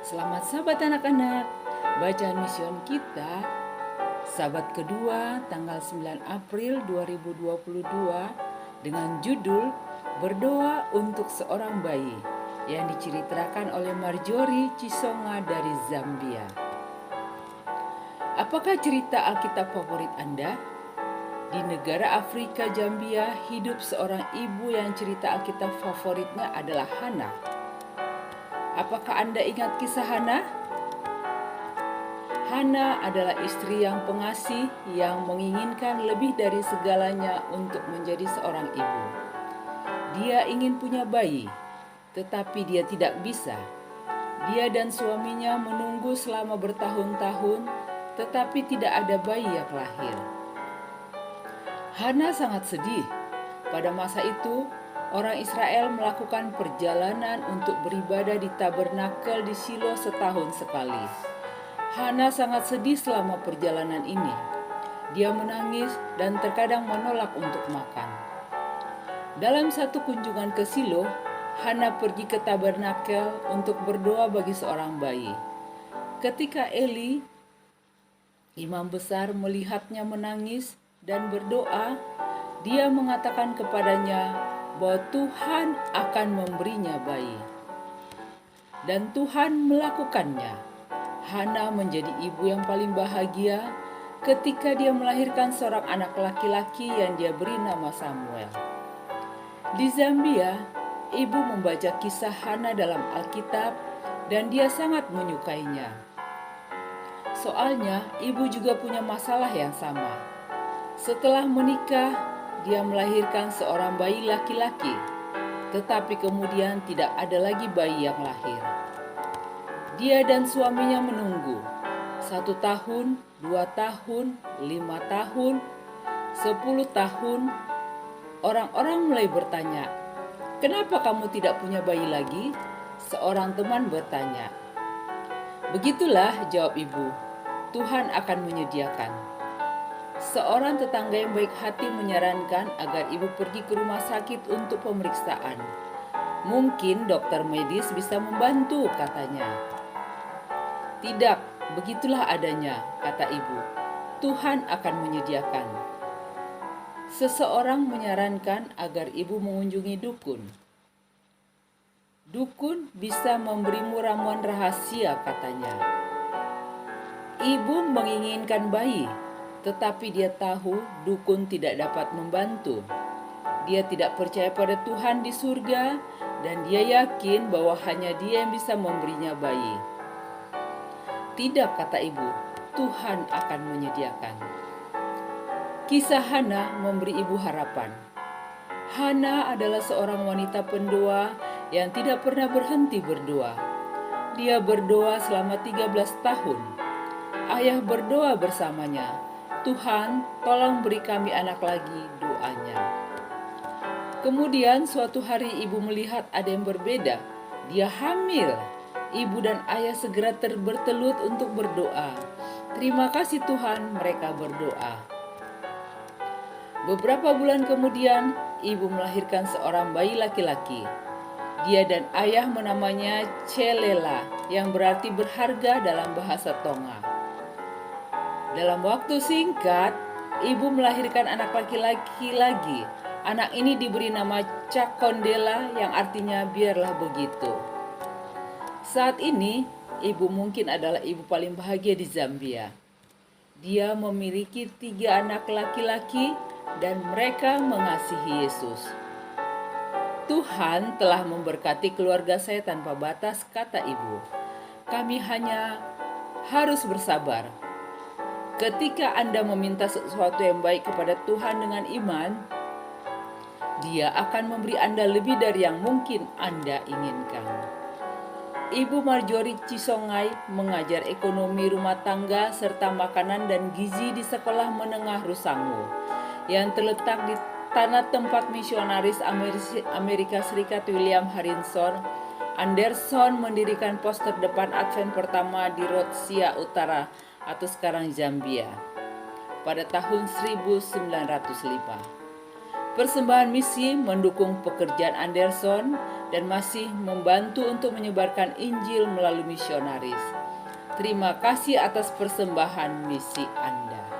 Selamat Sabat anak-anak. Bacaan mision kita Sabat kedua tanggal 9 April 2022 dengan judul Berdoa untuk Seorang Bayi yang diceritakan oleh Marjorie Chisonga dari Zambia. Apakah cerita Alkitab favorit Anda? Di negara Afrika Zambia hidup seorang ibu yang cerita Alkitab favoritnya adalah Hana. Apakah Anda ingat kisah Hana? Hana adalah istri yang pengasih yang menginginkan lebih dari segalanya untuk menjadi seorang ibu. Dia ingin punya bayi, tetapi dia tidak bisa. Dia dan suaminya menunggu selama bertahun-tahun, tetapi tidak ada bayi yang lahir. Hana sangat sedih. Pada masa itu, orang Israel melakukan perjalanan untuk beribadah di tabernakel di Shilo setahun sekali. Hana sangat sedih selama perjalanan ini. Dia menangis dan terkadang menolak untuk makan. Dalam satu kunjungan ke Shilo, Hana pergi ke tabernakel untuk berdoa bagi seorang bayi. Ketika Eli, imam besar, melihatnya menangis dan berdoa, dia mengatakan kepadanya bahwa Tuhan akan memberinya bayi. Dan Tuhan melakukannya. Hana menjadi ibu yang paling bahagia ketika dia melahirkan seorang anak laki-laki yang dia beri nama Samuel. Di Zambia, ibu membaca kisah Hana dalam Alkitab dan dia sangat menyukainya. Soalnya, ibu juga punya masalah yang sama. Setelah menikah, dia melahirkan seorang bayi laki-laki, tetapi kemudian tidak ada lagi bayi yang lahir. Dia dan suaminya menunggu 1 tahun, 2 tahun, 5 tahun, 10 tahun. Orang-orang mulai bertanya, "Kenapa kamu tidak punya bayi lagi?" Seorang teman bertanya. "Begitulah," jawab ibu, "Tuhan akan menyediakan." Seorang tetangga yang baik hati menyarankan agar ibu pergi ke rumah sakit untuk pemeriksaan. "Mungkin dokter medis bisa membantu," katanya. "Tidak, begitulah adanya," kata ibu. "Tuhan akan menyediakan." Seseorang menyarankan agar ibu mengunjungi dukun. "Dukun bisa memberimu ramuan rahasia," katanya. Ibu menginginkan bayi, tetapi dia tahu dukun tidak dapat membantu. Dia tidak percaya pada Tuhan di surga dan dia yakin bahwa hanya Dia yang bisa memberinya bayi. "Tidak," kata ibu, "Tuhan akan menyediakan." Kisah Hana memberi ibu harapan. Hana adalah seorang wanita pendoa yang tidak pernah berhenti berdoa. Dia berdoa selama 13 tahun. Ayah berdoa bersamanya, "Tuhan, tolong beri kami anak lagi," doanya. Kemudian suatu hari ibu melihat ada yang berbeda. Dia hamil. Ibu dan ayah segera bertelut untuk berdoa. "Terima kasih Tuhan," mereka berdoa. Beberapa bulan kemudian, ibu melahirkan seorang bayi laki-laki. Dia dan ayah menamanya Celela, yang berarti berharga dalam bahasa Tonga. Dalam waktu singkat, ibu melahirkan anak laki-laki lagi. Anak ini diberi nama Cakondela yang artinya biarlah begitu. Saat ini, ibu mungkin adalah ibu paling bahagia di Zambia. Dia memiliki 3 anak laki-laki dan mereka mengasihi Yesus. "Tuhan telah memberkati keluarga saya tanpa batas," kata ibu. "Kami hanya harus bersabar. Ketika Anda meminta sesuatu yang baik kepada Tuhan dengan iman, Dia akan memberi Anda lebih dari yang mungkin Anda inginkan." Ibu Marjorie Chisonga mengajar ekonomi rumah tangga serta makanan dan gizi di sekolah menengah Rusango yang terletak di tanah tempat misionaris Amerika Serikat William Harrison Anderson mendirikan pos terdepan Advent pertama di Rhodesia Utara atau sekarang Zambia pada tahun 1905. Persembahan misi mendukung pekerjaan Anderson dan masih membantu untuk menyebarkan Injil melalui misionaris. Terima kasih atas persembahan misi Anda.